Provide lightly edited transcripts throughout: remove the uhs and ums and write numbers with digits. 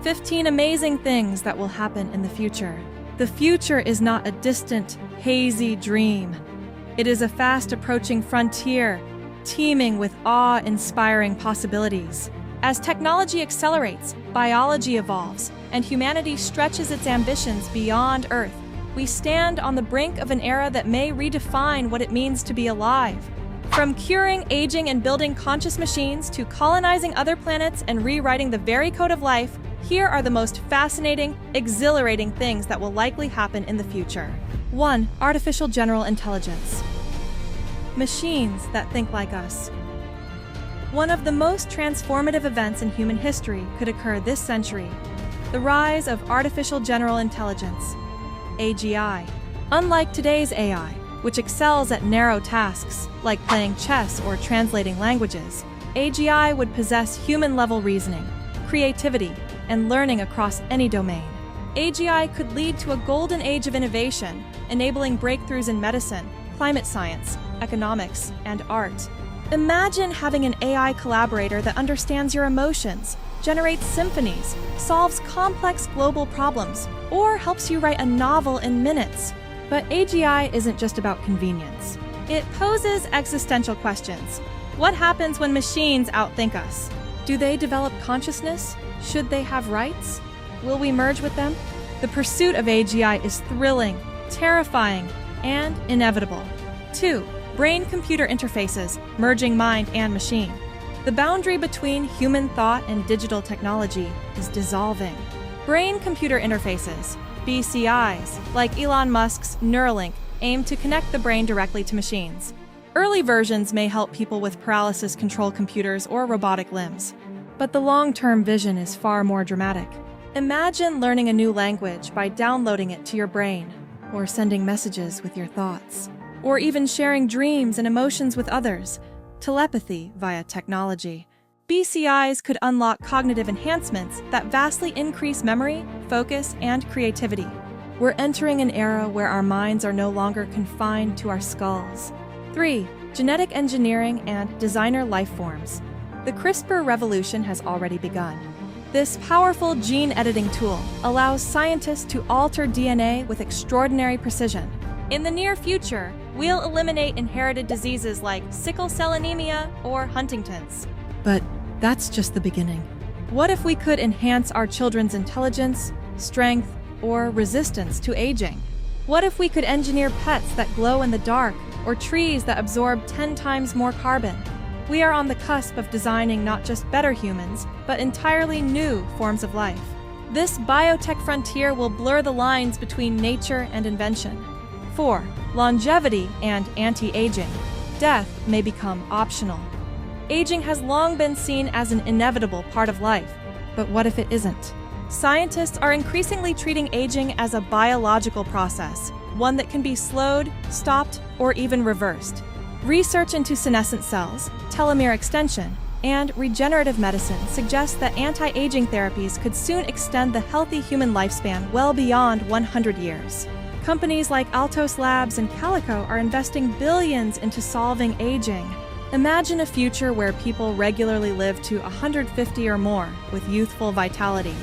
15 amazing things that will happen in the future. The future is not a distant, hazy dream. It is a fast-approaching frontier, teeming with awe-inspiring possibilities. As technology accelerates, biology evolves, and humanity stretches its ambitions beyond Earth, we stand on the brink of an era that may redefine what it means to be alive. From curing aging and building conscious machines to colonizing other planets and rewriting the very code of life, here are the most fascinating, exhilarating things that will likely happen in the future. 1. Artificial general intelligence. Machines that think like us. One of the most transformative events in human history could occur this century: the rise of artificial general intelligence, AGI. Unlike today's AI, which excels at narrow tasks like playing chess or translating languages, AGI would possess human-level reasoning, creativity, and learning across any domain. AGI could lead to a golden age of innovation, enabling breakthroughs in medicine, climate science, economics, and art. Imagine having an AI collaborator that understands your emotions, generates symphonies, solves complex global problems, or helps you write a novel in minutes. But AGI isn't just about convenience. It poses existential questions. What happens when machines outthink us? Do they develop consciousness? Should they have rights? Will we merge with them? The pursuit of AGI is thrilling, terrifying, and inevitable. 2. Brain-computer interfaces, merging mind and machine. The boundary between human thought and digital technology is dissolving. Brain-computer interfaces, BCIs, like Elon Musk's Neuralink, aim to connect the brain directly to machines. Early versions may help people with paralysis control computers or robotic limbs, but the long-term vision is far more dramatic. Imagine learning a new language by downloading it to your brain, or sending messages with your thoughts, or even sharing dreams and emotions with others, telepathy via technology. BCIs could unlock cognitive enhancements that vastly increase memory, focus, and creativity. We're entering an era where our minds are no longer confined to our skulls. 3. Genetic engineering and designer life forms. The CRISPR revolution has already begun. This powerful gene editing tool allows scientists to alter DNA with extraordinary precision. In the near future, we'll eliminate inherited diseases like sickle cell anemia or Huntington's. But that's just the beginning. What if we could enhance our children's intelligence, strength, or resistance to aging? What if we could engineer pets that glow in the dark or trees that absorb 10 times more carbon? We are on the cusp of designing not just better humans, but entirely new forms of life. This biotech frontier will blur the lines between nature and invention. 4. Longevity and anti-aging. Death may become optional. Aging has long been seen as an inevitable part of life, but what if it isn't? Scientists are increasingly treating aging as a biological process, one that can be slowed, stopped, or even reversed. Research into senescent cells, telomere extension, and regenerative medicine suggests that anti-aging therapies could soon extend the healthy human lifespan well beyond 100 years. Companies like Altos Labs and Calico are investing billions into solving aging. Imagine a future where people regularly live to 150 or more with youthful vitality.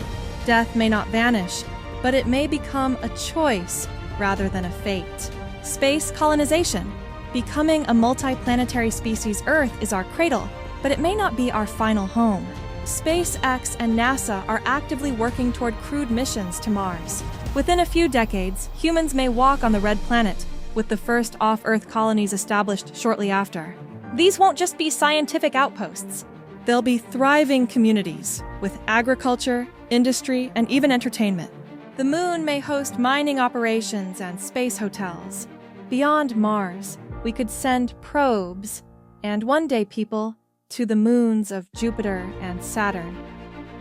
Death may not vanish, but it may become a choice rather than a fate. Space colonization. Becoming a multiplanetary species, Earth is our cradle, but it may not be our final home. SpaceX and NASA are actively working toward crewed missions to Mars. Within a few decades, humans may walk on the Red Planet, with the first off-Earth colonies established shortly after. These won't just be scientific outposts. They'll be thriving communities, with agriculture, industry, and even entertainment. The Moon may host mining operations and space hotels. Beyond Mars, we could send probes, and one day people, to the moons of Jupiter and Saturn.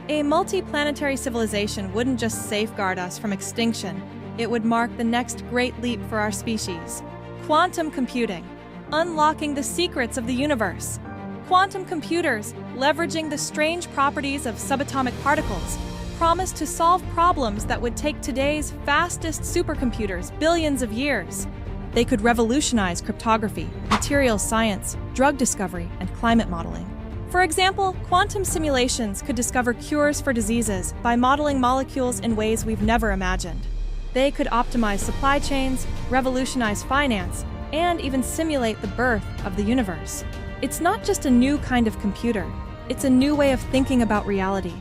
A multiplanetary civilization wouldn't just safeguard us from extinction, it would mark the next great leap for our species. Quantum computing, unlocking the secrets of the universe. Quantum computers, leveraging the strange properties of subatomic particles, promise to solve problems that would take today's fastest supercomputers billions of years. They could revolutionize cryptography, materials science, drug discovery, and climate modeling. For example, quantum simulations could discover cures for diseases by modeling molecules in ways we've never imagined. They could optimize supply chains, revolutionize finance, and even simulate the birth of the universe. It's not just a new kind of computer, it's a new way of thinking about reality.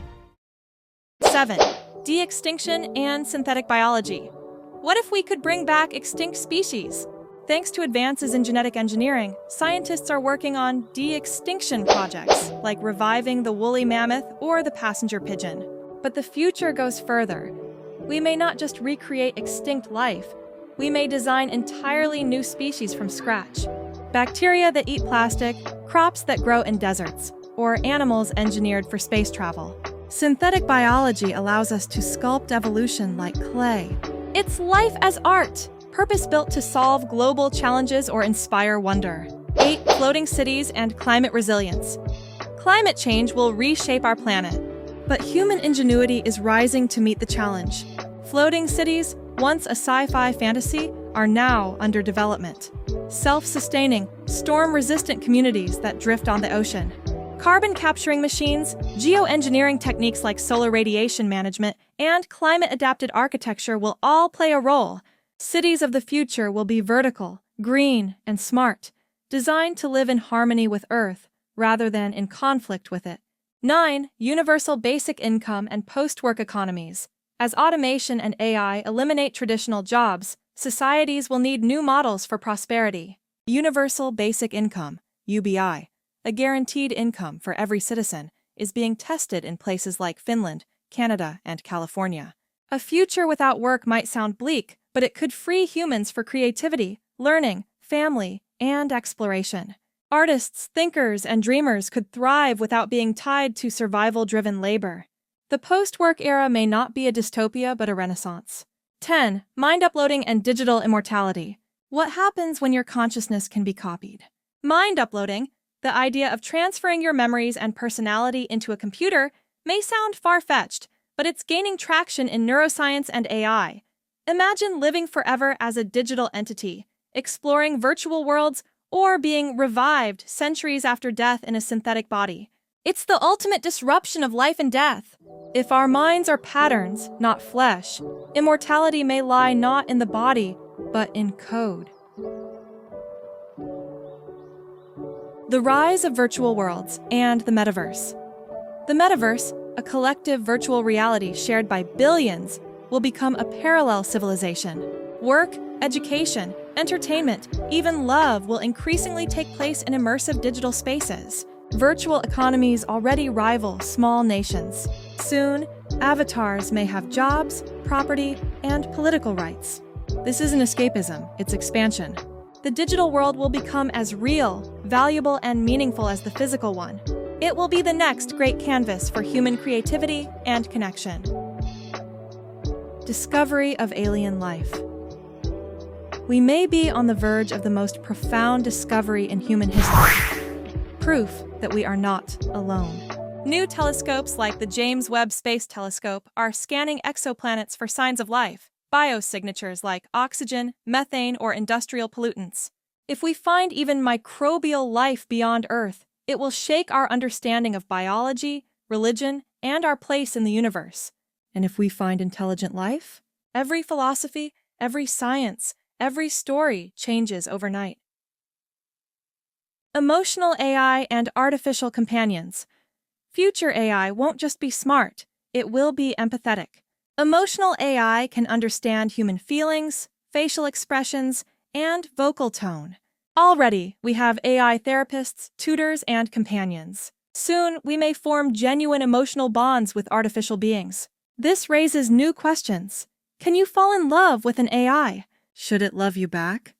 7. De-extinction and synthetic biology. What if we could bring back extinct species? Thanks to advances in genetic engineering, scientists are working on de-extinction projects, like reviving the woolly mammoth or the passenger pigeon. But the future goes further. We may not just recreate extinct life, we may design entirely new species from scratch. Bacteria that eat plastic, crops that grow in deserts, or animals engineered for space travel. Synthetic biology allows us to sculpt evolution like clay. It's life as art, purpose-built to solve global challenges or inspire wonder. 8. Floating cities and climate resilience. Climate change will reshape our planet, but human ingenuity is rising to meet the challenge. Floating cities, once a sci-fi fantasy, are now under development. Self-sustaining, storm-resistant communities that drift on the ocean. Carbon-capturing machines, geoengineering techniques like solar radiation management, and climate-adapted architecture will all play a role. Cities of the future will be vertical, green, and smart, designed to live in harmony with Earth rather than in conflict with it. 9. Universal basic income and post-work economies. As automation and AI eliminate traditional jobs, societies will need new models for prosperity. Universal basic income, UBI, a guaranteed income for every citizen, is being tested in places like Finland, Canada, and California. A future without work might sound bleak, but it could free humans for creativity, learning, family, and exploration. Artists, thinkers, and dreamers could thrive without being tied to survival-driven labor. The post-work era may not be a dystopia but a renaissance. 10. Mind uploading and digital immortality. What happens when your consciousness can be copied? Mind uploading, the idea of transferring your memories and personality into a computer, may sound far-fetched, but it's gaining traction in neuroscience and AI. Imagine living forever as a digital entity, exploring virtual worlds, or being revived centuries after death in a synthetic body. It's the ultimate disruption of life and death. If our minds are patterns, not flesh, immortality may lie not in the body, but in code. The rise of virtual worlds and the metaverse. The metaverse, a collective virtual reality shared by billions, will become a parallel civilization. Work, education, entertainment, even love will increasingly take place in immersive digital spaces. Virtual economies already rival small nations. Soon, avatars may have jobs, property, and political rights. This isn't escapism, it's expansion. The digital world will become as real, valuable, and meaningful as the physical one. It will be the next great canvas for human creativity and connection. Discovery of alien life. We may be on the verge of the most profound discovery in human history. Proof that we are not alone. New telescopes like the James Webb Space Telescope are scanning exoplanets for signs of life, biosignatures like oxygen, methane, or industrial pollutants. If we find even microbial life beyond Earth, it will shake our understanding of biology, religion, and our place in the universe. And if we find intelligent life, every philosophy, every science, every story changes overnight. Emotional AI and artificial companions. Future AI won't just be smart, it will be empathetic. Emotional AI can understand human feelings, facial expressions, and vocal tone. Already, we have AI therapists, tutors, and companions. Soon, we may form genuine emotional bonds with artificial beings. This raises new questions. Can you fall in love with an AI? Should it love you back?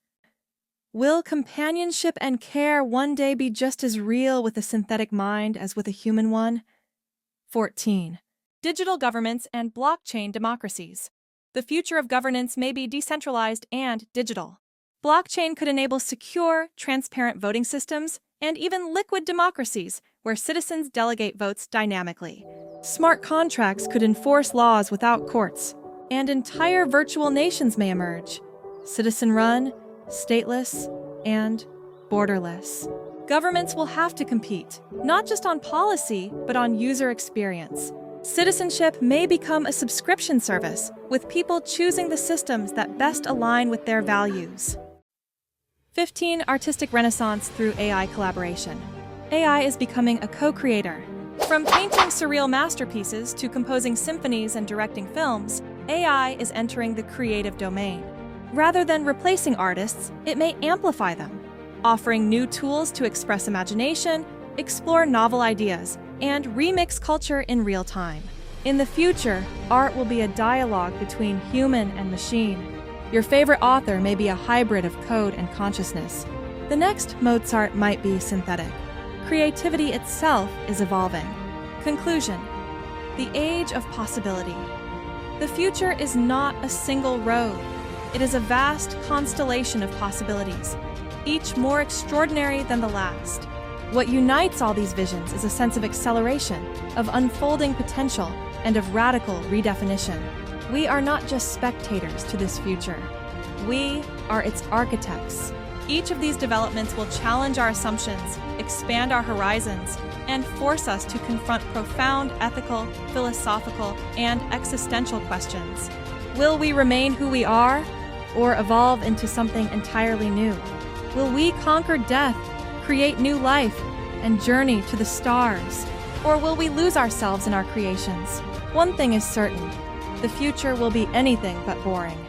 Will companionship and care one day be just as real with a synthetic mind as with a human one? 14. Digital governments and blockchain democracies. The future of governance may be decentralized and digital. Blockchain could enable secure, transparent voting systems and even liquid democracies where citizens delegate votes dynamically. Smart contracts could enforce laws without courts, and entire virtual nations may emerge, citizen-run, stateless, and borderless. Governments will have to compete, not just on policy, but on user experience. Citizenship may become a subscription service, with people choosing the systems that best align with their values. 15. Artistic renaissance through AI collaboration. AI is becoming a co-creator. From painting surreal masterpieces to composing symphonies and directing films, AI is entering the creative domain. Rather than replacing artists, it may amplify them, offering new tools to express imagination, explore novel ideas, and remix culture in real time. In the future, art will be a dialogue between human and machine. Your favorite author may be a hybrid of code and consciousness. The next Mozart might be synthetic. Creativity itself is evolving. Conclusion: the age of possibility. The future is not a single road. It is a vast constellation of possibilities, each more extraordinary than the last. What unites all these visions is a sense of acceleration, of unfolding potential, and of radical redefinition. We are not just spectators to this future. We are its architects. Each of these developments will challenge our assumptions, expand our horizons, and force us to confront profound ethical, philosophical, and existential questions. Will we remain who we are, or evolve into something entirely new? Will we conquer death, create new life, and journey to the stars? Or will we lose ourselves in our creations? One thing is certain: the future will be anything but boring.